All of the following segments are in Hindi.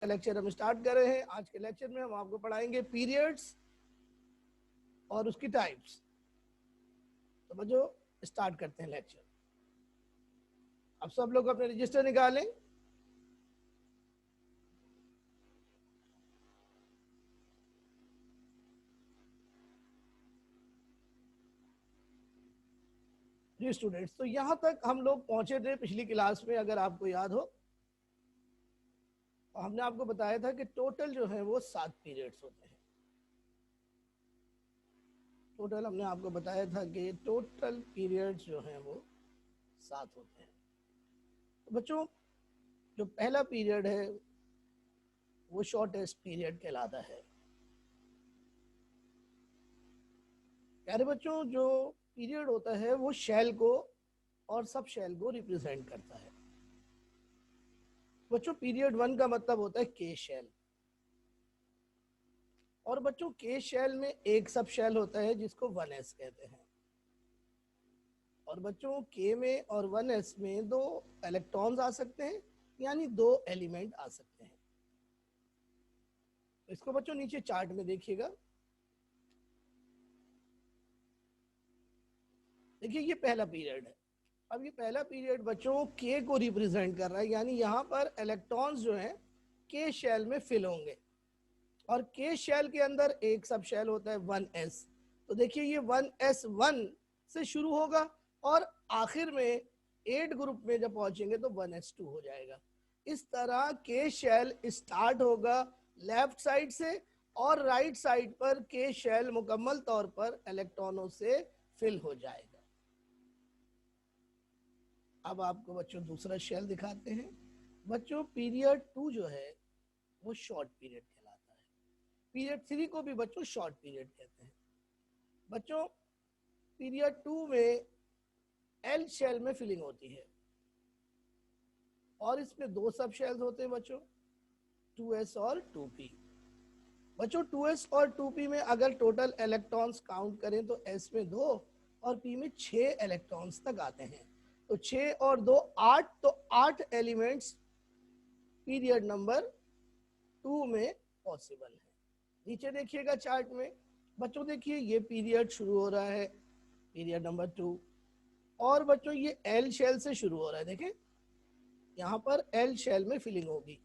लेक्चर हम स्टार्ट कर रहे हैं। आज के लेक्चर में हम आपको पढ़ाएंगे पीरियड्स और उसकी टाइप्स। तो बच्चों स्टार्ट करते हैं लेक्चर। अब सब लोग अपने रजिस्टर निकालें। जी स्टूडेंट्स, तो यहाँ तक हम लोग पहुंचे थे पिछली क्लास में, अगर आपको याद हो तो हमने आपको बताया था कि टोटल जो है वो 7 पीरियड्स होते हैं। टोटल हमने आपको बताया था कि टोटल पीरियड्स जो हैं वो 7 होते हैं। तो बच्चों जो पहला पीरियड है वो शॉर्टेस्ट पीरियड कहलाता है। प्यारे बच्चों, जो पीरियड होता है वो शेल को और सब शेल को रिप्रेजेंट करता है। बच्चों पीरियड 1 का मतलब होता है के शेल, और बच्चों के शेल में एक सब शेल होता है जिसको 1s कहते हैं। और बच्चों के में और 1s में 2 इलेक्ट्रॉन्स आ सकते हैं, यानी 2 एलिमेंट आ सकते हैं। तो इसको बच्चों नीचे चार्ट में देखिएगा। देखिए ये पहला पीरियड है। अब ये पहला पीरियड बच्चों के को रिप्रेजेंट कर रहा है, यानी यहाँ पर इलेक्ट्रॉन्स जो हैं के शेल में फिल होंगे, और के शेल के अंदर एक सब शेल होता है 1s। तो देखिए ये 1s1 से शुरू होगा और आखिर में 8 ग्रुप में जब पहुंचेंगे तो 1s2 हो जाएगा। इस तरह के शेल स्टार्ट होगा लेफ्ट साइड से, और राइट साइड पर के शेल मुकम्मल तौर पर इलेक्ट्रॉनों से फिल हो जाएगा। अब आपको बच्चों दूसरा शेल दिखाते हैं। बच्चों पीरियड 2 जो है वो शॉर्ट पीरियड कहलाता है। पीरियड 3 को भी बच्चों शॉर्ट पीरियड कहते हैं। बच्चों पीरियड 2 में एल शेल में फिलिंग होती है, और इसमें 2 सब शेल्स होते हैं बच्चों, 2s और 2p। बच्चों 2s और 2p में अगर टोटल इलेक्ट्रॉन्स काउंट करें तो s में 2 और p में 6 इलेक्ट्रॉन्स तक आते हैं। तो 6 और 2 8, तो 8 एलिमेंट्स पीरियड नंबर 2 में पॉसिबल है। नीचे देखिएगा चार्ट में बच्चों, देखिए ये पीरियड शुरू हो रहा है, पीरियड नंबर 2, और बच्चों ये एल शेल से शुरू हो रहा है। देखें यहाँ पर एल शेल में फिलिंग होगी,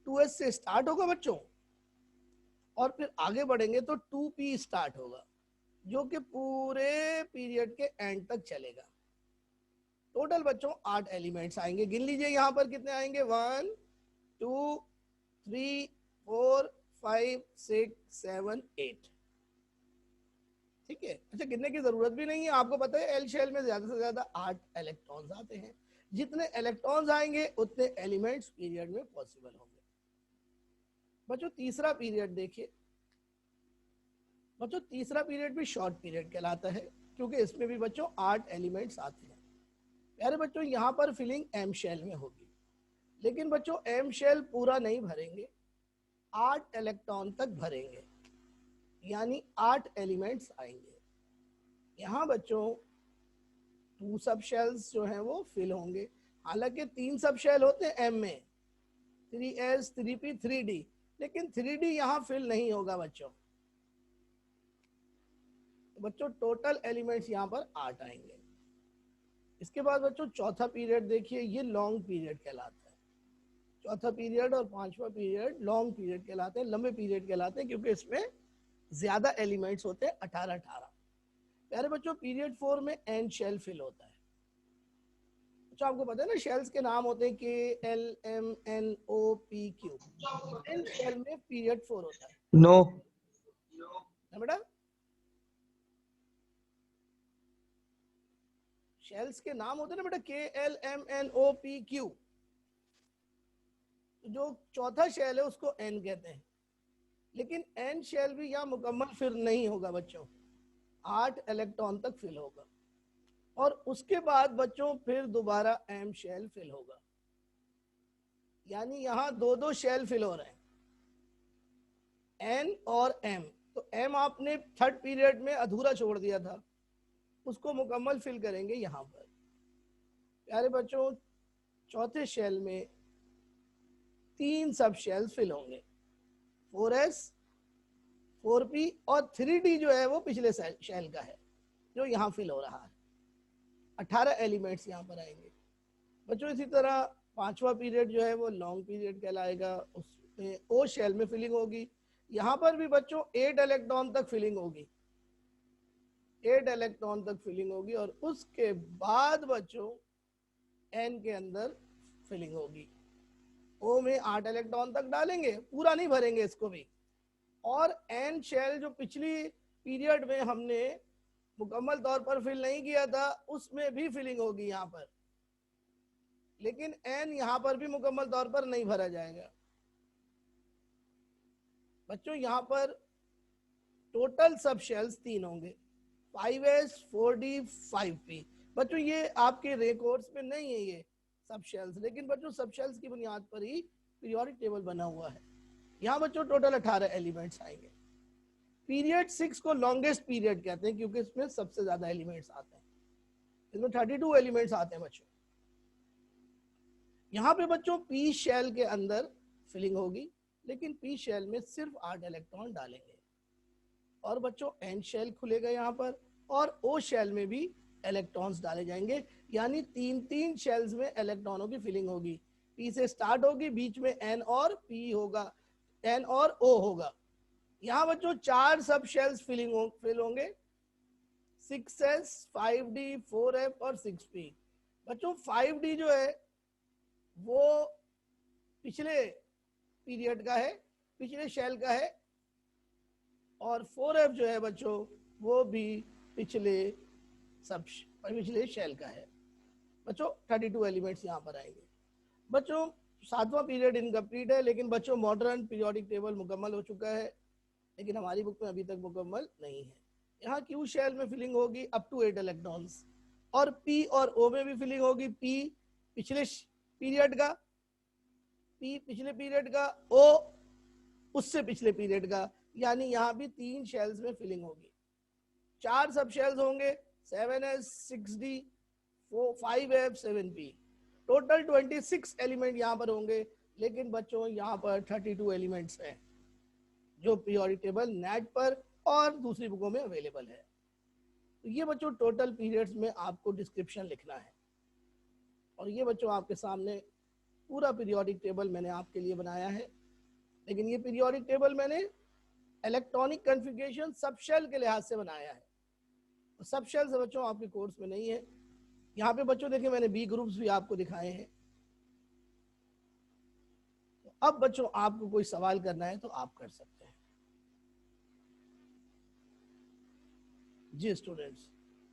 2s से स्टार्ट होगा बच्चों, और फिर आगे बढ़ेंगे तो 2p स्टार्ट होगा, जो कि पूरे पीरियड के एंड तक चलेगा। टोटल बच्चों 8 एलिमेंट्स आएंगे। गिन लीजिए यहाँ पर कितने आएंगे, 1 2 3 4 5 6 7 8। ठीक है, अच्छा गिनने की जरूरत भी नहीं है, आपको पता है एल शेल में ज्यादा से ज्यादा 8 इलेक्ट्रॉन्स आते हैं। जितने इलेक्ट्रॉन्स आएंगे उतने एलिमेंट्स पीरियड में पॉसिबल होंगे। बच्चों तीसरा पीरियड देखिए। बच्चों तीसरा पीरियड भी शॉर्ट पीरियड कहलाता है, क्योंकि इसमें भी बच्चों 8 एलिमेंट्स आते हैं। प्यारे बच्चों यहाँ पर फिलिंग एम शेल में होगी, लेकिन बच्चों एम शेल पूरा नहीं भरेंगे, 8 इलेक्ट्रॉन तक भरेंगे, यानी 8 एलिमेंट्स आएंगे। यहाँ बच्चों 2 सब शेल्स जो हैं वो फिल होंगे। हालांकि 3 सब शेल होते हैं एम में, 3s 3p 3d, लेकिन 3d यहाँ फिल नहीं होगा बच्चों। तो बच्चों टोटल एलिमेंट्स यहाँ पर 8 आएंगे। इसके बाद बच्चों चौथा पीरियड देखिए, ये लॉन्ग पीरियड कहलाता है। चौथा पीरियड और पांचवा पीरियड लॉन्ग पीरियड कहलाते हैं, लंबे पीरियड कहलाते हैं, क्योंकि इसमें ज्यादा एलिमेंट्स होते हैं, 18। प्यारे बच्चों पीरियड 4 में एन शेल फिल होता है। अच्छा आपको पता है ना शेल्स के नाम होते हैं के L M N O P Q. N shell में पीरियड 4 होता है। नो है बेटा, शेल्स के नाम होते हैं ना बेटा, K L M N O P Q. जो चौथा शेल है उसको एन कहते हैं, लेकिन एन शेल भी यहाँ मुकम्मल फिल नहीं होगा बच्चों, 8 इलेक्ट्रॉन तक फिल होगा, और उसके बाद बच्चों फिर दोबारा एम शेल फिल होगा, यानी यहाँ 2 शेल फिल हो रहे हैं, एन और एम। तो एम आपने थर्ड पीरियड में अधूरा छोड़ दिया था, उसको मुकम्मल फिल करेंगे यहाँ पर। प्यारे बच्चों चौथे शेल में 3 सब शेल्स फिल होंगे, 4s 4p और 3d जो है वो पिछले शेल का है जो यहाँ फिल हो रहा है। 18 एलिमेंट्स यहाँ पर आएंगे बच्चों। इसी तरह 5वां पीरियड जो है वो लॉन्ग पीरियड कहलाएगा, उसमें ओ शेल में फिलिंग होगी। यहाँ पर भी बच्चों 8 इलेक्ट्रॉन तक फिलिंग होगी, 8 इलेक्ट्रॉन तक फिलिंग होगी और उसके बाद बच्चों एन के अंदर फिलिंग होगी। ओ में 8 इलेक्ट्रॉन तक डालेंगे, पूरा नहीं भरेंगे इसको भी, और एन शेल जो पिछली पीरियड में हमने मुकम्मल तौर पर फिल नहीं किया था उसमें भी फिलिंग होगी यहाँ पर, लेकिन एन यहाँ पर भी मुकम्मल तौर पर नहीं भरा जाएगा। बच्चों यहाँ पर टोटल सब शेल्स 3 होंगे, 5s 4d 5p। बच्चों ये आपके रिकॉर्ड्स में नहीं है ये सब शेल्स, लेकिन बच्चों सब शेल्स की बुनियाद पर ही पीरियोडिक टेबल बना हुआ है। यहाँ बच्चों टोटल 18 एलिमेंट्स आएंगे। पीरियड 6 को लॉन्गेस्ट पीरियड कहते हैं क्योंकि इसमें सबसे ज्यादा एलिमेंट्स आते हैं, इसमें 32 एलिमेंट्स आते हैं बच्चों। यहाँ पे बच्चों पी शेल के अंदर फिलिंग होगी, लेकिन पी शेल में सिर्फ 8 इलेक्ट्रॉन डालेंगे और बच्चों एन शेल खुलेगा यहाँ पर और ओ शेल में भी इलेक्ट्रॉन्स डाले जाएंगे, यानी 3 शेल्स में इलेक्ट्रॉनों की फिलिंग होगी। पी से स्टार्ट होगी, बीच में एन और पी होगा, एन और ओ होगा। यहाँ बच्चों 4 सब शेल्स फिल होंगे, 6s 5d 4f और 6p। बच्चों 5d जो है वो पिछले पीरियड का है, पिछले शेल का है, और 4f जो है बच्चों वो भी पिछले शेल का है। बच्चों 32 एलिमेंट्स यहाँ पर आएंगे। बच्चों 7वां पीरियड इनकम्प्लीट है, लेकिन बच्चों मॉडर्न पीरियोडिक टेबल मुकम्मल हो चुका है, लेकिन हमारी बुक में अभी तक मुकम्मल नहीं है। यहाँ क्यू शेल में फिलिंग होगी अप टू 8 इलेक्ट्रॉन्स, और पी और ओ में भी फिलिंग होगी, पी पिछले पीरियड का, पी पिछले पीरियड का, ओ उससे पिछले पीरियड का, यानी यहाँ भी 3 शेल्स में फिलिंग होगी। 4 सब शेल्स होंगे, 7s 6d 5f 7p। Total 26 element यहाँ पर होंगे, लेकिन बच्चों यहाँ पर 32 एलिमेंट्स हैं जो पीरियोडिक टेबल नेट पर और दूसरी बुकों में अवेलेबल है। तो ये बच्चों टोटल पीरियड्स में आपको डिस्क्रिप्शन लिखना है, और ये बच्चों आपके सामने पूरा पीरियोडिक टेबल मैंने आपके लिए बनाया है, लेकिन ये पीरियोडिक टेबल मैंने इलेक्ट्रॉनिक कॉन्फ़िगरेशन सब शेल के लिहाज से बनाया है। तो सब शेल्स बच्चों आपके कोर्स में नहीं है। यहाँ पे बच्चों देखिए मैंने बी ग्रुप्स भी आपको दिखाए हैं। तो अब बच्चों आपको कोई सवाल करना है तो आप कर सकते हैं। जी students,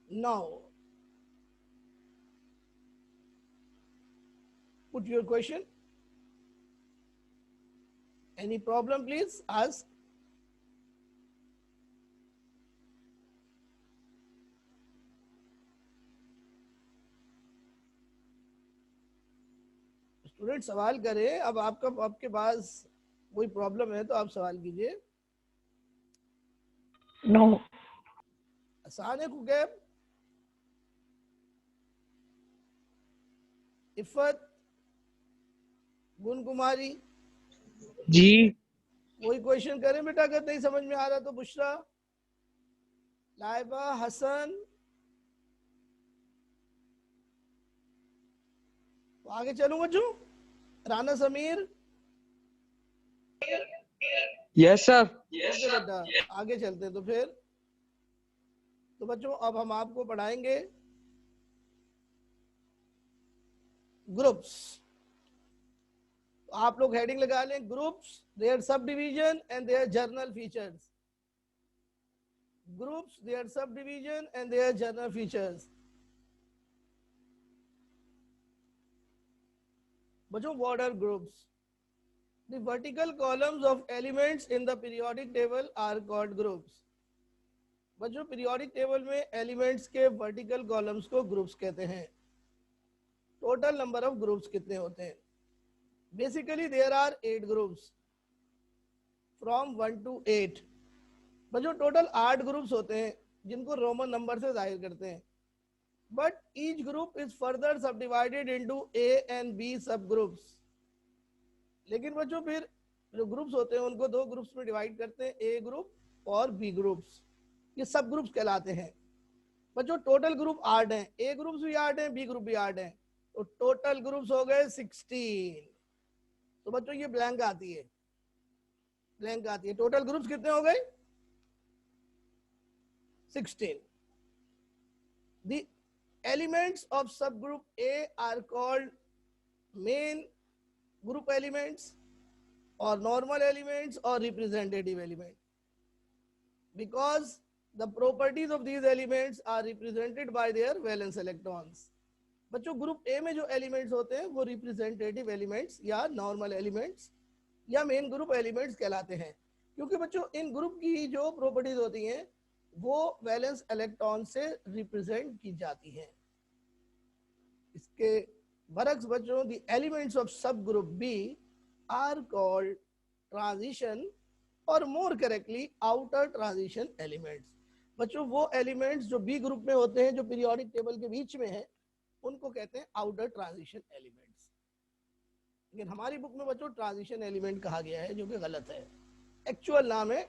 now put your question. Any problem, please ask. Student सवाल करें। अब आपके पास कोई प्रॉब्लम है तो आप सवाल कीजिए। नो। आसान है कुकैब? इफ़त, गुन कुमारी जी। कोई क्वेश्चन करें बेटा, अगर नहीं समझ में आ रहा तो। बुशरा, लाइबा, हसन, तो आगे चलूं बच्चों। Rana Sameer, yes sir. Okay बेटा आगे चलते हैं। तो फिर तो बच्चों अब हम आपको पढ़ाएंगे ग्रुप्स। आप लोग हेडिंग लगा लें, groups, their subdivision and their general features. Groups, their subdivision and their general features. बच्चों what are groups? The vertical columns of elements in the periodic table are called groups. बच्चों पीरियोडिक टेबल में एलिमेंट्स के वर्टिकल कॉलम्स को ग्रुप्स कहते हैं। टोटल नंबर ऑफ ग्रुप्स कितने होते हैं? Basically there are 8 groups from 1 to 8। बच्चों टोटल 8 ग्रुप्स होते हैं जिनको रोमन नंबर से जाहिर करते हैं, but each group is further sub divided into A and B sub groups. लेकिन बच्चों फिर जो ग्रुप्स होते हैं उनको दो ग्रुप्स में डिवाइड करते हैं, ए ग्रुप और बी ग्रुप्स, ये सब ग्रुप्स कहलाते हैं। बच्चों टोटल ग्रुप 8 हैं, ए ग्रुप्स भी 8 हैं, बी ग्रुप भी 8 हैं, तो टोटल ग्रुप्स हो गए 16। तो बच्चों ये ब्लैंक आती है, ब्लैंक आती है। टोटल ग्रुप्स कितने हो गए? 16। The elements of subgroup A are called main group elements or normal elements or representative element, because the properties of these elements are represented by their valence electrons. बच्चों ग्रुप ए में जो एलिमेंट्स होते हैं वो रिप्रेजेंटेटिव एलिमेंट्स या नॉर्मल एलिमेंट्स या मेन ग्रुप एलिमेंट्स कहलाते हैं, क्योंकि बच्चों इन ग्रुप की जो प्रॉपर्टीज होती हैं वो वैलेंस इलेक्ट्रॉन से रिप्रेजेंट की जाती हैं। इसके बरक्स बच्चों the elements of sub group B are called transition और more correctly outer transition elements. बच्चों वो एलिमेंट्स जो बी ग्रुप में होते हैं, जो पीरियोडिक टेबल के बीच में है, उनको कहते हैं आउटर ट्रांजिशन एलिमेंट्स। लेकिन हमारी बुक में बच्चों ट्रांजिशन एलिमेंट कहा गया है, जो कि गलत है। एक्चुअल नाम है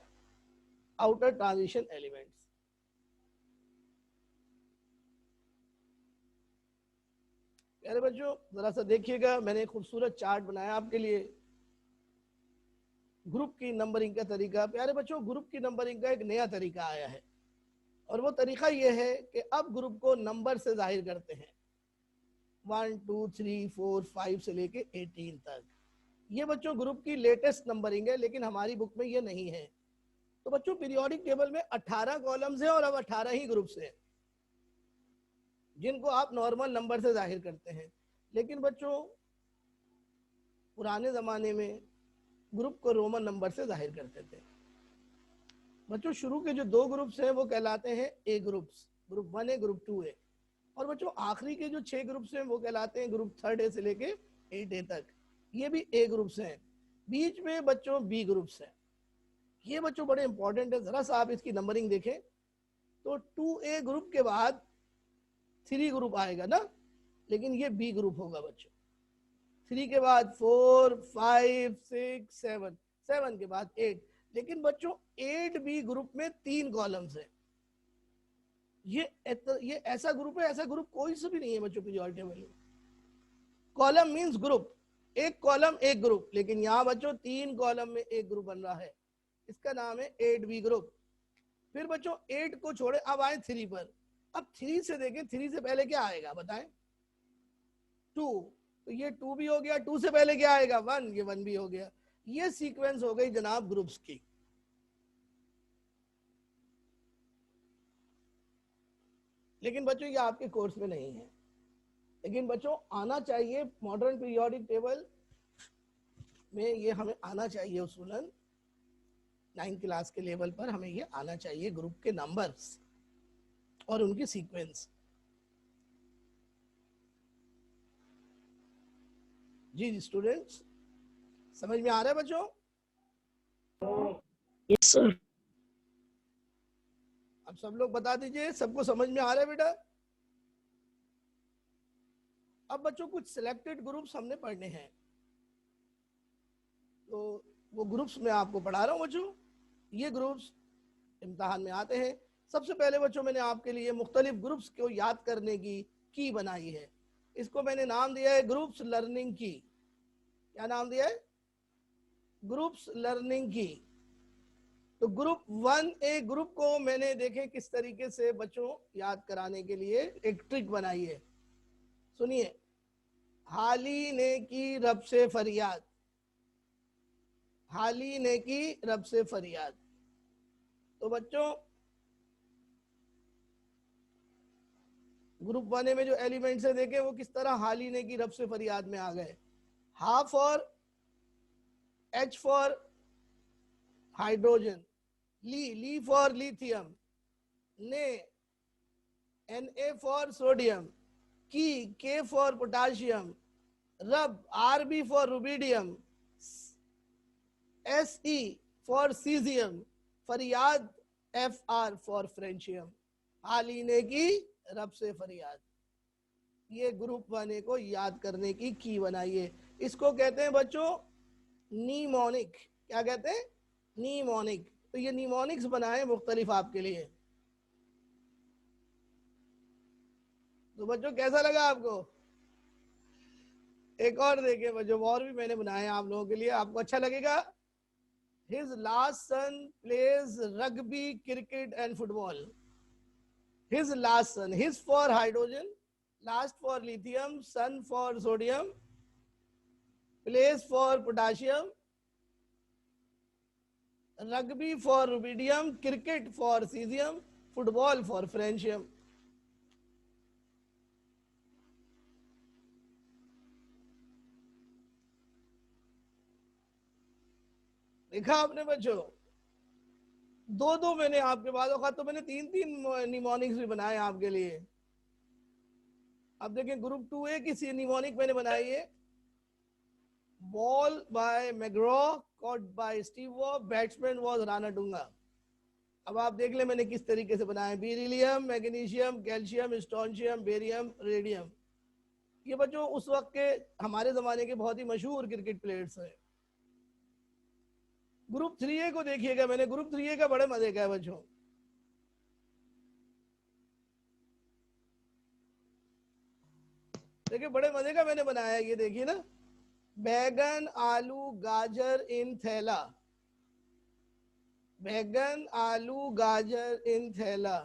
आउटर ट्रांजिशन एलिमेंट्स। प्यारे बच्चों जरा सा देखिएगा, मैंने एक खूबसूरत चार्ट बनाया आपके लिए ग्रुप की नंबरिंग का तरीका। प्यारे बच्चों ग्रुप की नंबरिंग का एक नया तरीका आया है, और वो तरीका ये है कि अब ग्रुप को नंबर से जाहिर करते हैं, 1 2 3 4 5 से लेके 18 तक। ये बच्चों ग्रुप की लेटेस्ट नंबरिंग है, लेकिन हमारी बुक में ये नहीं है। तो बच्चों पीरियोडिक टेबल में 18 कॉलम्स हैं और अब 18 ही ग्रुप्स हैं, जिनको आप नॉर्मल नंबर से जाहिर करते हैं। लेकिन बच्चों पुराने जमाने में ग्रुप को रोमन नंबर से जाहिर करते थे। बच्चों शुरू के जो दो ग्रुप्स हैं वो कहलाते हैं ए ग्रुप्स, ग्रुप 1 ए, ग्रुप 2 ए। और बच्चों आखिरी के जो 6 ग्रुप्स हैं वो कहलाते हैं ग्रुप 3 ए से लेके 8 ए तक, ये भी ए ग्रुप्स हैं। बीच में बच्चों बी ग्रुप्स हैं। ये बच्चों बड़े इंपॉर्टेंट है, जरा सा आप इसकी नंबरिंग देखें तो 2A ग्रुप के बाद 3 ग्रुप आएगा ना, लेकिन ये बी ग्रुप होगा बच्चों। 3 के बाद 4 5 6 7, 7 के बाद 8। लेकिन बच्चों 8B ग्रुप में 3 कॉलम्स है। ये ऐसा ग्रुप है, ऐसा ग्रुप कोई से भी नहीं है बच्चों पीरियोडिक टेबल में। कॉलम मींस ग्रुप, एक कॉलम एक ग्रुप, लेकिन यहाँ बच्चों 3 कॉलम में एक ग्रुप बन रहा है, इसका नाम है 8B ग्रुप। फिर बच्चों 8 को छोड़े, अब आए 3 पर। अब 3 से देखें, 3 से पहले क्या आएगा बताएं? 2, तो ये 2 भी हो गया। 2 से पहले क्या आएगा? 1, ये 1 भी हो गया। ये सीक्वेंस हो गई जनाब ग्रुप्स की। लेकिन बच्चों ये आपके कोर्स में नहीं है, लेकिन बच्चों आना चाहिए मॉडर्न पीरियोडिक टेबल में, ये हमें आना चाहिए उसूलन 9th क्लास के लेवल पर हमें ये आना चाहिए, ग्रुप के नंबर्स और उनकी सीक्वेंस। जी स्टूडेंट्स समझ में आ रहा है बच्चों? Yes sir. अब सब लोग बता दीजिए, सबको समझ में आ रहा है बेटा? अब बच्चों कुछ सिलेक्टेड ग्रुप्स हमने पढ़ने हैं, तो वो ग्रुप्स मैं आपको पढ़ा रहा हूँ बच्चों। ये ग्रुप्स इम्तिहान में आते हैं। सबसे पहले बच्चों मैंने आपके लिए मुख्तलिफ ग्रुप्स को याद करने की बनाई है। इसको मैंने नाम दिया है ग्रुप्स लर्निंग की। क्या नाम दिया है? ग्रुप्स लर्निंग की। तो ग्रुप 1A ग्रुप को मैंने देखे किस तरीके से बच्चों याद कराने के लिए एक ट्रिक बनाई है। सुनिए, हाली ने की रब से फरियाद, हाली ने की रब से फरियाद। तो बच्चों ग्रुप 1A में जो एलिमेंट्स है देखे वो किस तरह हाली ने की रब से फरियाद में आ गए। हा फॉर H फॉर हाइड्रोजन, ली फॉर लिथियम, ने Na फॉर सोडियम, की K फॉर पोटाशियम, रब RB for rubidium, Se for caesium, फरियाद Fr फॉर फ्रेंशियम। हाली ने की रब से फरियाद। ये ग्रुप 1A को याद करने की बनाइए। इसको कहते हैं बच्चों नीमोनिक, क्या कहते हैं, नीमोनिक। तो ये नीमोनिक्स बनाए मुख्तलिफ आपके लिए। तो बच्चों कैसा लगा आपको? एक और देखिए बच्चों, और भी मैंने बनाए आप लोगों के लिए, आपको अच्छा लगेगा। His last son plays rugby, cricket and football. His last son, his for hydrogen, last for lithium, son for sodium, plays for potassium, rugby for rubidium, cricket for cesium, football for francium. देखा आपने बच्चों, दो दो मैंने आपके बाद औकात तो मैंने तीन तीन निमोनिक्स भी बनाए आपके लिए। अब देखें ग्रुप 2A की निमोनिक मैंने बनाई है। Ball by McGrath, caught by Steve Waugh, batsman was Ranatunga. अब आप देख ले मैंने किस तरीके से बनाया, beryllium, magnesium, calcium, strontium, barium, radium. ये बच्चों उस वक्त के हमारे जमाने के बहुत ही मशहूर क्रिकेट प्लेयर्स हैं। ग्रुप 3A को देखिएगा, मैंने ग्रुप 3A का बड़े मजे का है बच्चों। देखिए बड़े मजे का मैंने बनाया, ये देखिए ना, बैगन आलू गाजर इन थैला, बैगन आलू गाजर इन थैला।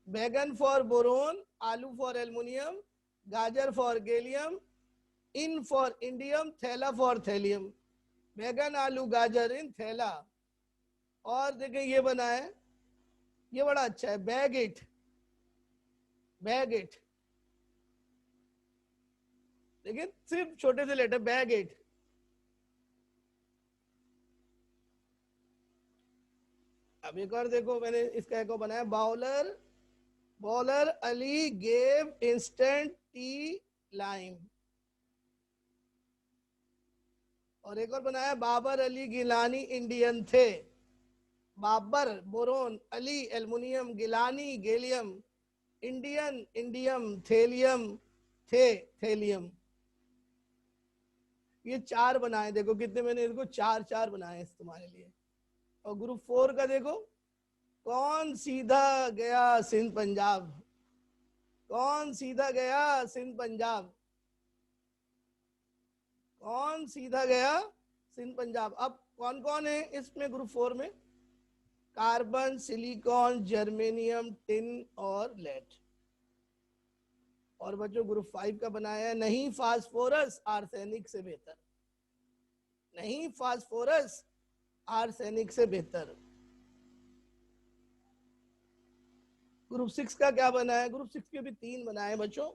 बैगन फॉर बोरोन, आलू फॉर एल्युमिनियम, गाजर for gallium, in for indium, थैला फॉर थैलियम। बैगन आलू गाजर इन थैला। और देखें ये बना है, ये बड़ा अच्छा है, बैग इट, बैग इट। देखिए सिर्फ छोटे से लेटर, बैग इट। अब एक और देखो, मैंने इसका एक और बनाया, bowler, bowler Ali gave instant T lime. और एक और बनाया, बाबर अली गिलानी इंडियन थे। Babar boron, Ali aluminium, Gilani gallium, Indian indium, thallium थे थेलियम। ये चार बनाए, देखो कितने मैंने इनको चार चार बनाए तुम्हारे लिए। और ग्रुप 4 का देखो, कौन सीधा गया सिंध पंजाब, कौन सीधा गया सिंध पंजाब, कौन सीधा गया सिंध पंजाब। अब कौन कौन है इसमें ग्रुप 4 में, कार्बन, सिलिकॉन, जर्मेनियम, टिन और लेड। और बच्चों ग्रुप 5 का बनाया है, नहीं फास्फोरस आर्सेनिक से बेहतर, नहीं फास्फोरस आर्सेनिक से बेहतर। ग्रुप 6 का क्या बना है, ग्रुप 6 के भी 3 बनाए बच्चों।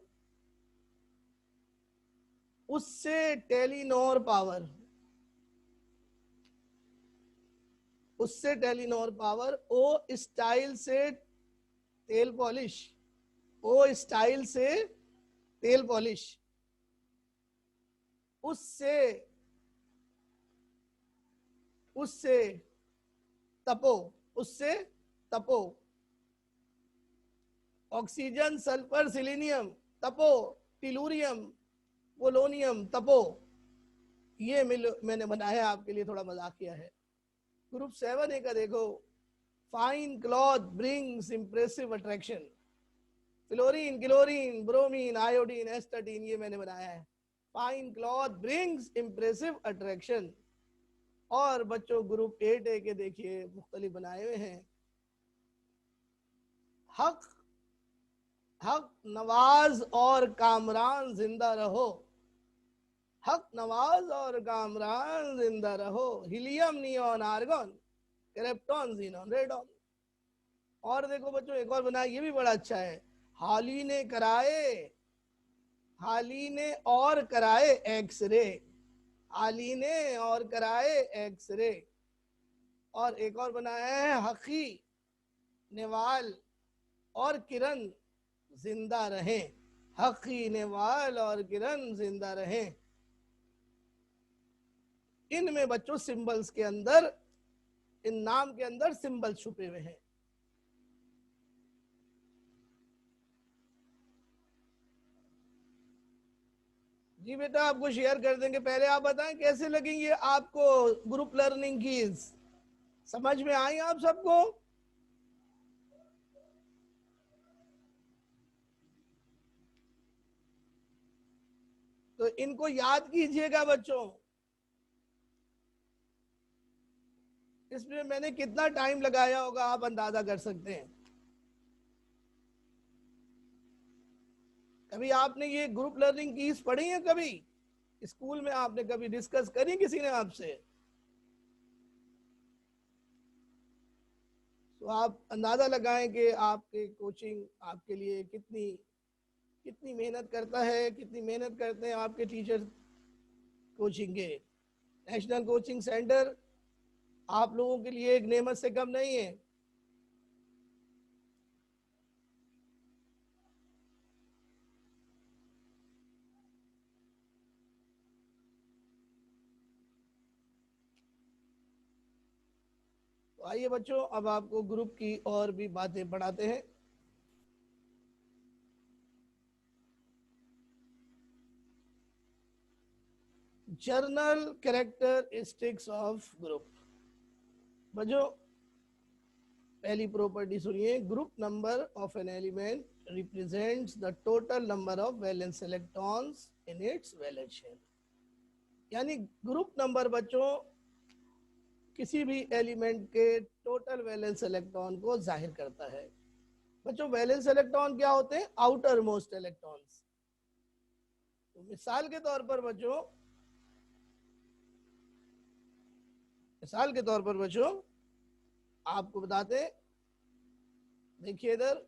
उससे टेलीनोर पावर, उससे टेलीनोर पावर, ओ स्टाइल से तेल पॉलिश, ओ स्टाइल से तेल पॉलिश, उससे, उससे तपो, उससे तपो, ऑक्सीजन, सल्फर, सिलीनियम तपो, टिलूरियम, पोलोनियम तपो। ये मैंने बनाया आपके लिए, थोड़ा मजाक किया है। ग्रुप 7A का देखो, fine cloth brings impressive attraction, fluorine, chlorine, bromine, iodine, astatine, ये मैंने बनाया है। Fine cloth brings impressive attraction. और बच्चों ग्रुप 8A के देखिए मुख्तलिफ बनाए हुए हैं, हक, हक नवाज और कामरान जिंदा रहो, हक नवाज और कामरान जिंदा रहो, helium, neon, argon, krypton, xenon, radon. और देखो बच्चों एक और बनाया, ये भी बड़ा अच्छा है, हाली ने कराए, हाली ने और कराए एक्सरे, हाली ने और कराए एक्सरे। और एक और बनाया है, हकी, नेवाल और किरण जिंदा रहें, हकी, नेवाल और किरण जिंदा रहें। इनमें बच्चों सिंबल्स के अंदर, इन नाम के अंदर सिंबल छुपे हुए हैं। जी बेटा आपको शेयर कर देंगे, पहले आप बताएं कैसे लगेंगे आपको ग्रुप लर्निंग कीज, समझ में आई आप सबको? तो इनको याद कीजिएगा बच्चों। इसमें मैंने कितना टाइम लगाया होगा आप अंदाजा कर सकते हैं। कभी आपने ये ग्रुप लर्निंग कीज पढ़ी है? कभी स्कूल में आपने कभी डिस्कस करी किसी ने आपसे? तो आप अंदाजा लगाएं कि आपके कोचिंग आपके लिए कितनी कितनी मेहनत करता है, कितनी मेहनत करते हैं आपके टीचर कोचिंग के। नेशनल कोचिंग सेंटर आप लोगों के लिए एक नेमत से कम नहीं है। तो आइए बच्चों, अब आपको ग्रुप की और भी बातें पढ़ाते हैं। General characteristics of group. बच्चों पहली प्रॉपर्टी सुनिए, group number of an element represents the total number of valence electrons in its valence shell. यानी ग्रुप नंबर बच्चों किसी भी एलिमेंट के टोटल वैलेंस इलेक्ट्रॉन को जाहिर करता है। बच्चों वैलेंस इलेक्ट्रॉन क्या होते हैं? Outer most electrons. तो मिसाल के तौर पर बच्चों, आपको बताते हैं, देखिए इधर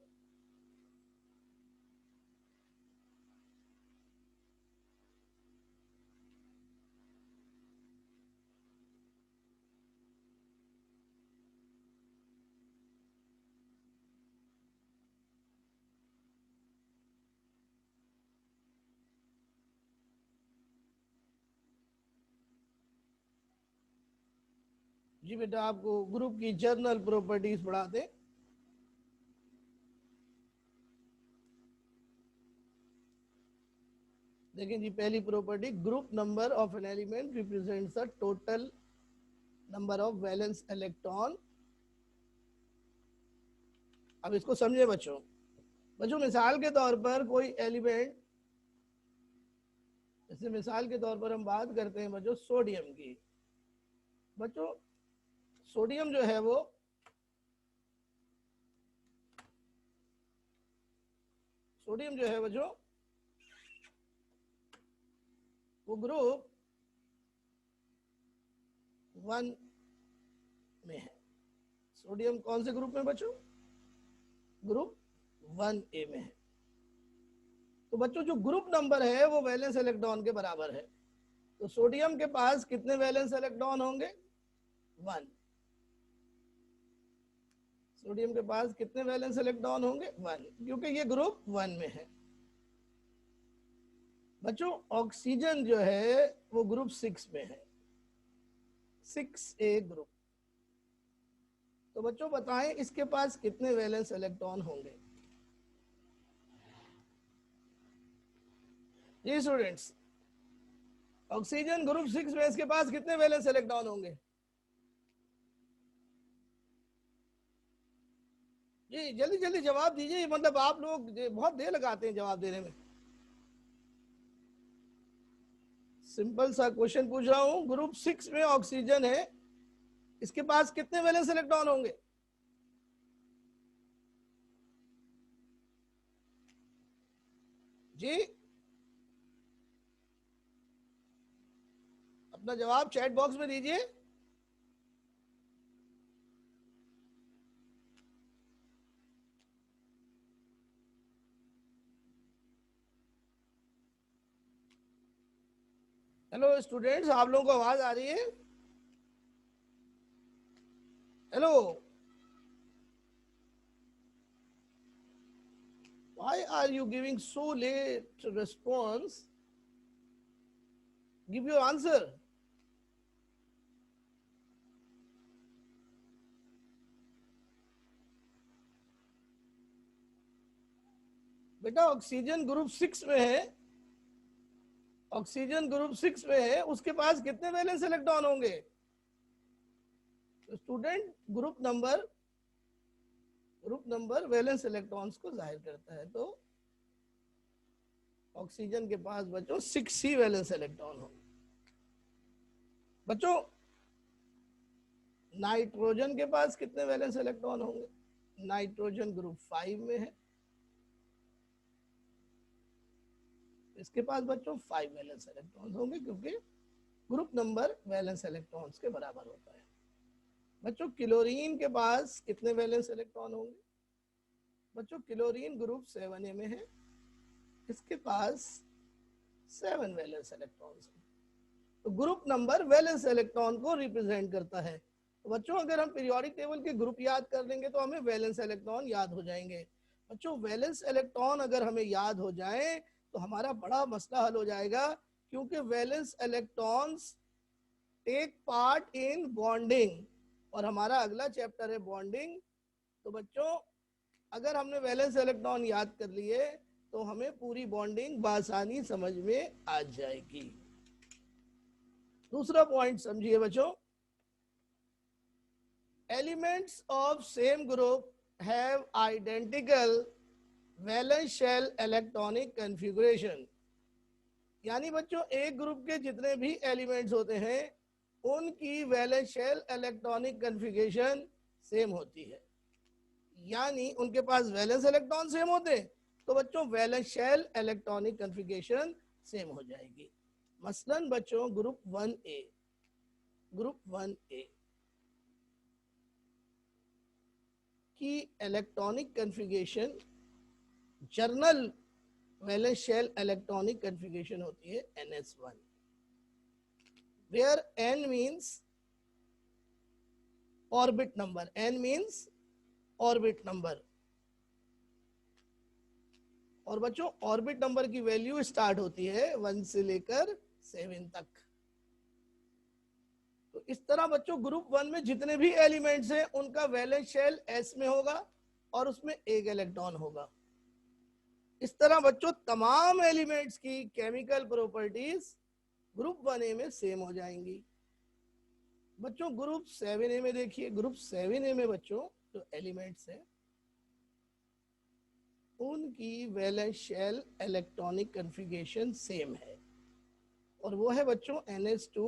जी बेटा आपको ग्रुप की जर्नल प्रॉपर्टीज पढ़ाते हैं। देखें जी, पहली property, group number of an element represents the total number of valence electron. अब इसको समझे बच्चों। बच्चों मिसाल के तौर पर कोई एलिमेंट, जैसे मिसाल के तौर पर हम बात करते हैं बच्चों सोडियम की। बच्चों सोडियम जो है बच्चों वो ग्रुप 1 में है। सोडियम कौन से ग्रुप में बच्चों? ग्रुप 1A में है। तो बच्चों जो ग्रुप नंबर है वो वैलेंस इलेक्ट्रॉन के बराबर है। तो सोडियम के पास कितने वैलेंस इलेक्ट्रॉन होंगे? 1। सोडियम के पास कितने वैलेंस इलेक्ट्रॉन होंगे? 1, क्योंकि ये ग्रुप 1 में है। बच्चों ऑक्सीजन जो है वो ग्रुप 6 में है, 6A ग्रुप। तो बच्चों बताएं इसके पास कितने वैलेंस इलेक्ट्रॉन होंगे? जी स्टूडेंट्स, ऑक्सीजन ग्रुप 6 में, इसके पास कितने वैलेंस इलेक्ट्रॉन होंगे? जी जल्दी जल्दी जवाब दीजिए, मतलब आप लोग बहुत देर लगाते हैं जवाब देने में। सिंपल सा क्वेश्चन पूछ रहा हूं, ग्रुप 6 में ऑक्सीजन है, इसके पास कितने वैलेंस इलेक्ट्रॉन होंगे? जी अपना जवाब चैट बॉक्स में दीजिए। हेलो स्टूडेंट्स, आप लोगों को आवाज आ रही है? Hello, why are you giving so late response? Give your answer. बेटा ऑक्सीजन ग्रुप 6 में है ऑक्सीजन ग्रुप 6 में है, उसके पास कितने वैलेंस इलेक्ट्रॉन होंगे? Student, group number valence electrons को जाहिर करता है। तो ऑक्सीजन के पास बच्चों 6 ही वैलेंस इलेक्ट्रॉन होंगे। बच्चों नाइट्रोजन के पास कितने वैलेंस इलेक्ट्रॉन होंगे? नाइट्रोजन ग्रुप 5 में है, इसके पास बच्चों 5 वैलेंस इलेक्ट्रॉन होंगे, क्योंकि ग्रुप नंबर वैलेंस इलेक्ट्रॉन्स के बराबर होता है। बच्चों क्लोरीन के पास कितने वैलेंस इलेक्ट्रॉन होंगे? बच्चों क्लोरीन ग्रुप 7A में है, इसके पास 7 वैलेंस इलेक्ट्रॉन्स हैं। तो ग्रुप नंबर वैलेंस इलेक्ट्रॉन को रिप्रेजेंट करता है। तो बच्चों अगर हम पीरियोडिक टेबल के ग्रुप याद कर लेंगे तो हमें वैलेंस इलेक्ट्रॉन याद हो जाएंगे। बच्चों वैलेंस इलेक्ट्रॉन अगर हमें याद हो जाए तो हमारा बड़ा मसला हल हो जाएगा, क्योंकि valence electrons take part in bonding, और हमारा अगला चैप्टर है बॉन्डिंग। तो बच्चों अगर हमने वैलेंस इलेक्ट्रॉन याद कर लिए तो हमें पूरी बॉन्डिंग बासानी समझ में आ जाएगी। दूसरा पॉइंट समझिए बच्चों, elements of same group have identical valence shell electronic configuration. यानी बच्चों एक ग्रुप के जितने भी एलिमेंट्स होते हैं उनकी valence shell electronic configuration same होती है, यानी उनके पास वैलेंस इलेक्ट्रॉन सेम होते हैं तो बच्चों valence shell electronic configuration same हो जाएगी। मसलन बच्चों ग्रुप 1A की electronic configuration, general valence shell electronic configuration होती है NS1, where N means orbit number, N means orbit number। और बच्चों ऑर्बिट नंबर की वैल्यू स्टार्ट होती है 1 से लेकर 7 तक। तो इस तरह बच्चों ग्रुप 1 में जितने भी एलिमेंट्स हैं उनका वैलेंस शेल S में होगा और उसमें एक इलेक्ट्रॉन होगा। इस तरह बच्चों तमाम एलिमेंट्स की केमिकल प्रॉपर्टीज ग्रुप 1A में सेम हो जाएंगी। बच्चों ग्रुप 7A में देखिए, ग्रुप 7A में बच्चों जो एलिमेंट्स हैं उनकी valence shell electronic configuration same है, और वो है बच्चों NH2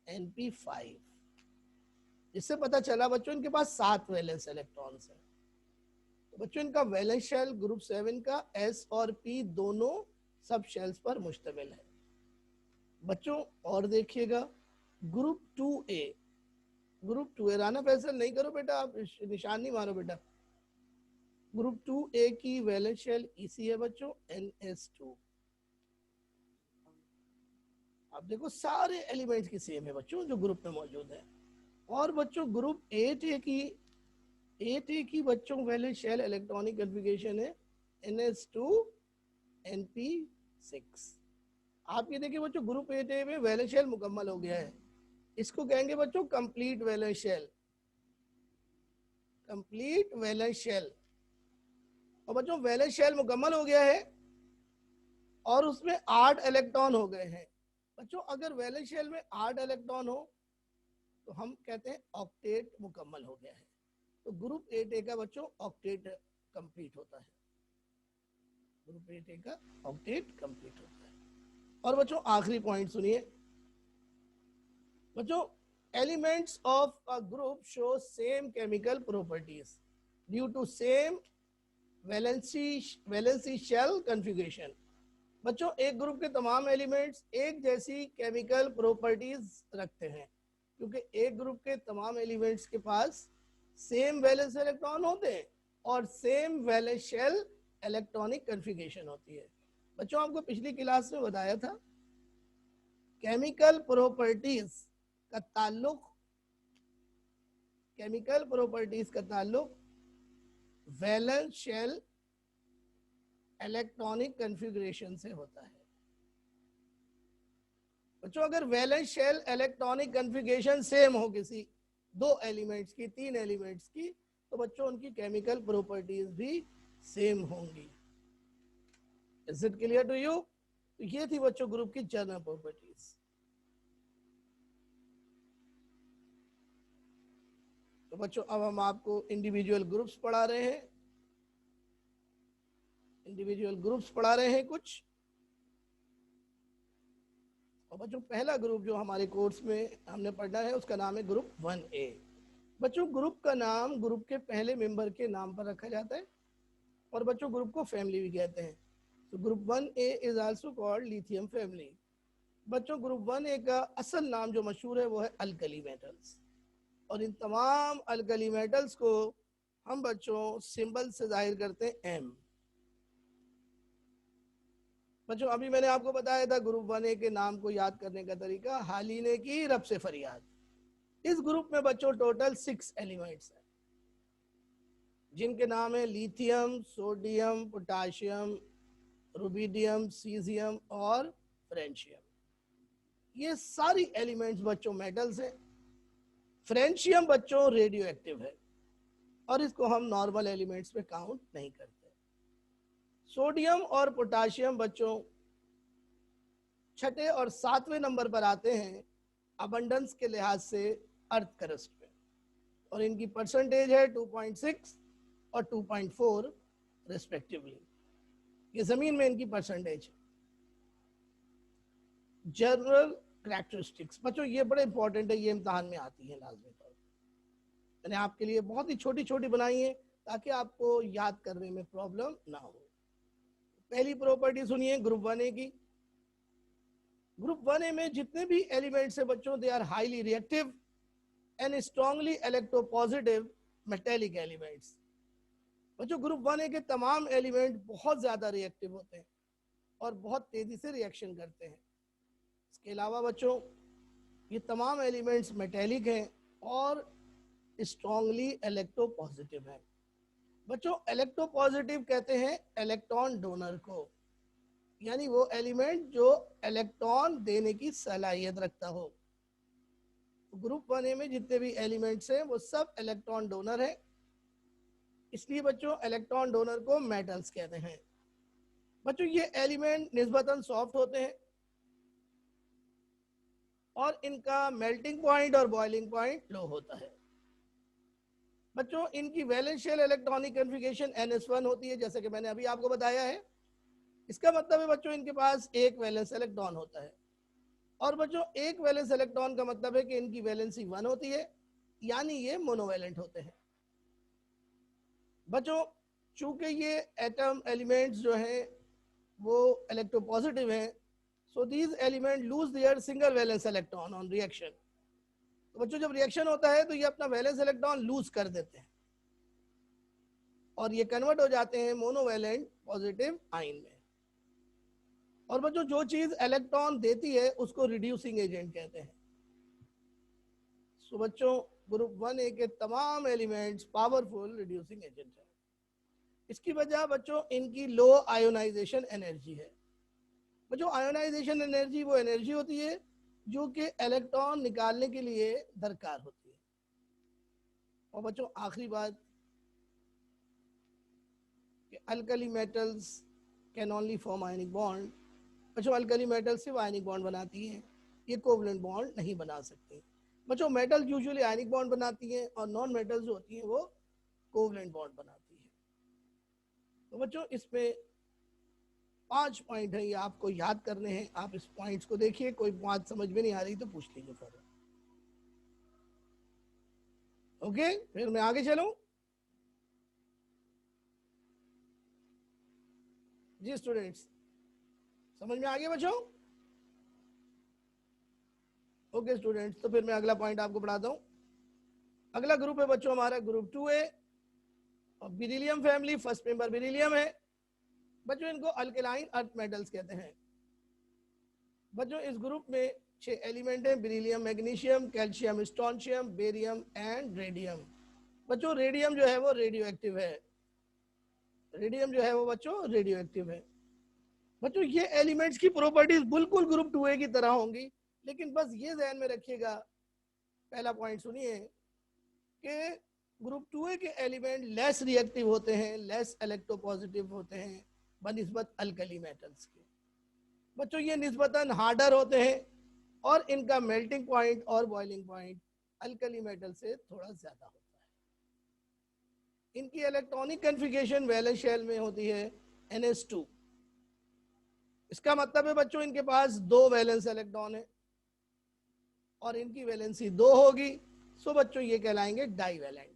NP5, जिससे पता चला बच्चों इनके पास 7 वैलेंस इलेक्ट्रॉन्स हैं। तो बच्चों इनका वैलेंस शेल ग्रुप 7 का S और P दोनों सब शेल्स पर मुश्तमिल है। बच्चों और देखिएगा ग्रुप 2A, राना फैसल नहीं करो बेटा, आप निशान नहीं मारो बेटा। ग्रुप 2A की वैलेंस शेल EC है बच्चों NS2। आप देखो सारे एलिमेंट्स की सेम है बच्चों जो ग्रुप में मौजूद है। और बच्चों ग्रुप 8A की बच्चों वैलेंस शेल इलेक्ट्रॉनिक कॉन्फ़िगरेशन है NS2 NP6। आप ये देखिए बच्चों ग्रुप 8A में वैलेंस शेल मुकम्मल हो गया है, इसको कहेंगे बच्चों complete valence shell, complete valence shell. और बच्चों वैलेंस शेल मुकम्मल हो गया है और उसमें 8 इलेक्ट्रॉन हो गए हैं। बच्चों अगर वैलेंस शेल में 8 इलेक्ट्रॉन हो तो हम कहते हैं ऑक्टेट मुकम्मल हो गया है। तो ग्रुप 8A का बच्चों ऑक्टेट कंप्लीट होता है, ग्रुप 8A का ऑक्टेट कंप्लीट होता है। और बच्चों आखिरी पॉइंट सुनिए बच्चों, elements of a group show same chemical properties due to same valency shell configuration. बच्चों एक ग्रुप के तमाम एलिमेंट्स एक जैसी केमिकल प्रॉपर्टीज रखते हैं, क्योंकि एक ग्रुप के तमाम एलिमेंट्स के पास सेम वैलेंस इलेक्ट्रॉन होते हैं और same valence shell electronic configuration होती है। बच्चों आपको पिछली क्लास में बताया था केमिकल प्रॉपर्टीज का ताल्लुक वैलेंस शेल इलेक्ट्रॉनिक कॉन्फ़िगरेशन से होता है। बच्चों अगर valence shell electronic configuration same हो किसी 2 एलिमेंट्स की, 3 एलिमेंट्स की, तो बच्चों उनकी केमिकल प्रॉपर्टीज भी सेम होंगी। Is it clear to you? तो ये थी बच्चों ग्रुप की जनरल प्रॉपर्टीज। तो बच्चों अब हम आपको इंडिविजुअल ग्रुप्स पढ़ा रहे हैं, कुछ। और बच्चों पहला ग्रुप जो हमारे कोर्स में हमने पढ़ना है उसका नाम है ग्रुप 1A। बच्चों ग्रुप का नाम ग्रुप के पहले मेंबर के नाम पर रखा जाता है और बच्चों ग्रुप को फैमिली भी कहते हैं। तो group 1A is also called lithium family. बच्चों ग्रुप 1A का असल नाम जो मशहूर है वो है अल्कली मेटल्स। और इन तमाम अल्कली मेटल्स को हम बच्चों सिंबल से जाहिर करते हैं M। बच्चों अभी मैंने आपको बताया था ग्रुप 1A के नाम को याद करने का तरीका, हाली ने की रब से फरियाद। इस ग्रुप में बच्चों टोटल 6 एलिमेंट्स हैं जिनके नाम है lithium, sodium, potassium, rubidium, caesium और फ्रेंशियम। ये सारी एलिमेंट्स बच्चों मेटल्स हैं। फ्रेंशियम बच्चों रेडियो एक्टिव है और इसको हम नॉर्मल एलिमेंट्स में काउंट नहीं करते। सोडियम और पोटाशियम बच्चों छठे और 7वें नंबर पर आते हैं अबंडेंस के लिहाज से अर्थ क्रस्ट में, और इनकी परसेंटेज है 2.6 और 2.4 रिस्पेक्टिवली। ये जमीन में इनकी परसेंटेज। जनरल कैरेक्टरिस्टिक्स बच्चों ये बड़े इंपॉर्टेंट है, ये इम्तहान में आती है लाजमी तौर पर। मैंने आपके लिए बहुत ही छोटी छोटी बनाई है ताकि आपको याद करने में प्रॉब्लम ना हो। पहली प्रॉपर्टी सुनिए ग्रुप 1A की। ग्रुप 1A में जितने भी एलिमेंट्स है बच्चों they are highly reactive and strongly electropositive metallic elements. बच्चों ग्रुप 1A के तमाम एलिमेंट बहुत ज्यादा रिएक्टिव होते हैं और बहुत तेजी से रिएक्शन करते हैं। इसके अलावा बच्चों ये तमाम एलिमेंट्स मेटेलिक हैं और स्ट्रांगली इलेक्ट्रोपॉजिटिव हैं। बच्चों इलेक्ट्रोपॉजिटिव कहते हैं इलेक्ट्रॉन डोनर को, यानी वो एलिमेंट जो इलेक्ट्रॉन देने की सलाहियत रखता हो। ग्रुप 1A में जितने भी एलिमेंट्स हैं वो सब इलेक्ट्रॉन डोनर है, इसलिए बच्चों इलेक्ट्रॉन डोनर को मेटल्स कहते हैं। बच्चों ये एलिमेंट निस्बतन सॉफ्ट होते हैं और इनका मेल्टिंग पॉइंट और बॉइलिंग पॉइंट लो होता है। बच्चों इनकी valence shell electronic configuration NS1 होती है, जैसे कि मैंने अभी आपको बताया है। इसका मतलब है बच्चों इनके पास एक वैलेंस इलेक्ट्रॉन होता है, और बच्चों एक वैलेंस इलेक्ट्रॉन का मतलब है कि इनकी वैलेंसी 1 होती है, यानी ये मोनोवैलेंट होते हैं। बच्चों चूंकि ये एटम एलिमेंट्स जो हैं वो इलेक्ट्रोपॉजिटिव हैं, so these element lose their single valence electron on reaction. तो बच्चों जब रिएक्शन होता है तो ये अपना वैलेंस इलेक्ट्रॉन लूज कर देते हैं और ये कन्वर्ट हो जाते हैं मोनोवैलेंट पॉजिटिव आयन में। और बच्चों जो चीज इलेक्ट्रॉन देती है उसको रिड्यूसिंग एजेंट कहते हैं। सो बच्चों ग्रुप 1A के तमाम एलिमेंट्स पावरफुल रिड्यूसिंग एजेंट है। इसकी वजह बच्चों इनकी लो आयोनाइजेशन एनर्जी है। बच्चों आयोनाइजेशन एनर्जी वो एनर्जी होती है जो कि इलेक्ट्रॉन निकालने के लिए दरकार होती है। और बच्चों आखिरी बात कि alkali metals can only form ionic bond. बच्चों अल्कली मेटल्स सिर्फ आयनिक बॉन्ड बनाती हैं, ये कोवलेंट बॉन्ड नहीं बना सकती। बच्चों मेटल यूजुअली आयनिक बॉन्ड बनाती हैं और नॉन मेटल्स जो होती हैं वो कोवलेंट बॉन्ड बनाती है। तो बच्चों इसमें 5 पॉइंट है, ये आपको याद करने हैं। आप इस पॉइंट्स को देखिए, कोई बात समझ में नहीं आ रही तो पूछ लीजिए फिर। ओके फिर मैं आगे चलूं। जी स्टूडेंट्स समझ में आ गया बच्चों? ओके स्टूडेंट्स तो फिर मैं अगला पॉइंट आपको पढ़ाता हूं। अगला ग्रुप है बच्चों हमारा ग्रुप 2A और beryllium family. First member beryllium है। बच्चों इनको अल्कलाइन अर्थ मेटल्स कहते हैं। बच्चों इस ग्रुप में 6 एलिमेंट हैं, beryllium, magnesium, calcium, strontium, barium and radium. बच्चों रेडियम जो है वो रेडियो एक्टिव है। रेडियम जो है वो बच्चों रेडियो एक्टिव है। बच्चों ये एलिमेंट्स की प्रॉपर्टीज बिल्कुल ग्रुप 2A की तरह होंगी, लेकिन बस ये ध्यान में रखिएगा, पहला पॉइंट सुनिए कि ग्रुप 2A के एलिमेंट लेस रिएक्टिव होते हैं, लेस इलेक्ट्रोपॉजिटिव होते हैं बनिस्बत अल्कली मेटल्स के। बच्चों ये निस्बतन हार्डर होते हैं और इनका मेल्टिंग पॉइंट और बॉइलिंग पॉइंट अल्कली मेटल से थोड़ा ज्यादा होता है। इनकी इलेक्ट्रॉनिक कॉन्फ़िगरेशन वैलेंस शेल में होती है NH2। इसका मतलब है बच्चों इनके पास 2 वैलेंस इलेक्ट्रॉन है और इनकी वैलेंसी 2 होगी, सो बच्चों ये कहलाएंगे डाईवैलेंट।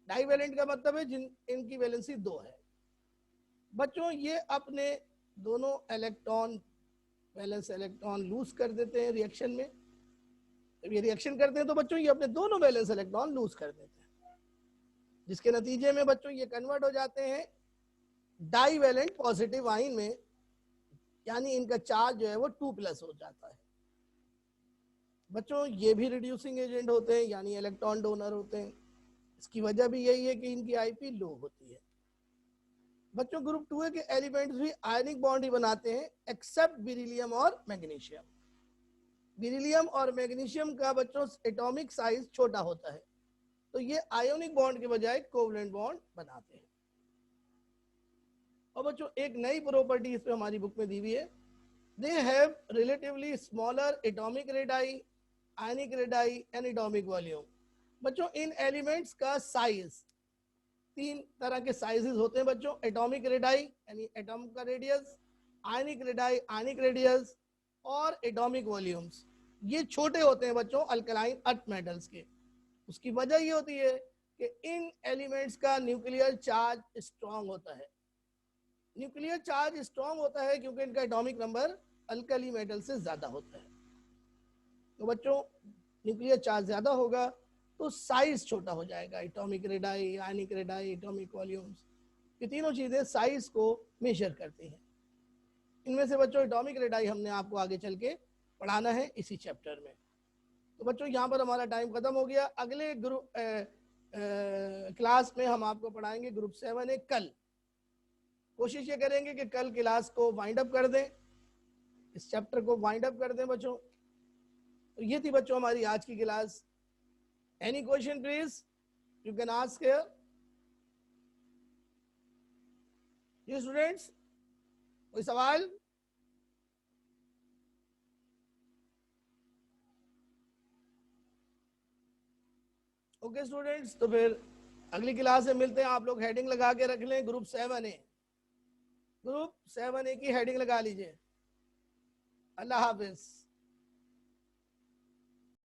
डाईवैलेंट का मतलब है जिन इनकी वैलेंसी 2 है। बच्चों ये अपने दोनों इलेक्ट्रॉन वैलेंस इलेक्ट्रॉन लूज कर देते हैं रिएक्शन में। जब ये रिएक्शन करते हैं तो बच्चों ये अपने दोनों वैलेंस इलेक्ट्रॉन लूज कर देते हैं, जिसके नतीजे में बच्चों ये कन्वर्ट हो जाते हैं डाईवैलेंट पॉजिटिव आयन में, यानी इनका चार्ज जो है वो 2+ हो जाता है। बच्चों ये भी रिड्यूसिंग एजेंट होते हैं, यानी इलेक्ट्रॉन डोनर होते हैं। इसकी वजह भी यही है कि इनकी आईपी लो होती है। बच्चों ग्रुप 2A के एलिमेंट्स भी आयनिक बॉन्ड ही बनाते हैं एक्सेप्ट बेरिलियम और मैग्नीशियम। बेरिलियम और मैग्नीशियम का बच्चों एटॉमिक साइज छोटा होता है, तो ये आयोनिक बॉन्ड के बजाय कोवलेंट बॉन्ड बनाते हैं। और बच्चों एक नई प्रॉपर्टी इस पे हमारी बुक में दी हुई है, they have relatively smaller atomic radii, ionic radii and atomic volume. बच्चों इन एलिमेंट्स का साइज 3 तरह के साइजेस होते हैं बच्चों, एटॉमिक रेडाई यानी एटॉम का रेडियस, आयनिक रेडाई आयनिक रेडियस और एटॉमिक वॉल्यूम्स। ये छोटे होते हैं बच्चों अल्कलाइन अर्थ मेटल्स के। उसकी वजह ये होती है कि इन एलिमेंट्स का न्यूक्लियर चार्ज स्ट्रांग होता है। न्यूक्लियर चार्ज स्ट्रांग होता है क्योंकि इनका एटॉमिक नंबर अल्कली मेटल से ज्यादा होता है। तो बच्चों न्यूक्लियर चार्ज ज्यादा होगा तो साइज छोटा हो जाएगा। एटॉमिक रेडाई, आयनिक रेडाई, एटॉमिक वॉल्यूम्स, ये तीनों चीजें साइज को मेजर करती हैं। इनमें से बच्चों एटॉमिक रेडाई हमने आपको आगे चल के पढ़ाना है इसी चैप्टर में। तो बच्चों यहाँ पर हमारा टाइम खत्म हो गया। अगले ग्रुप क्लास में हम आपको पढ़ाएंगे ग्रुप 7A कल। कोशिश ये करेंगे कि कल क्लास को वाइंड अप कर दें, इस चैप्टर को वाइंड अप कर दें बच्चों। तो ये थी बच्चों हमारी आज की class. Any question please, you can ask here. जी स्टूडेंट्स, कोई सवाल? ओके स्टूडेंट्स, तो फिर अगली क्लास में मिलते हैं। आप लोग हेडिंग लगा के रख लें ग्रुप 7A। ग्रुप 7A की हेडिंग लगा लीजिए। अल्लाह हाफिज।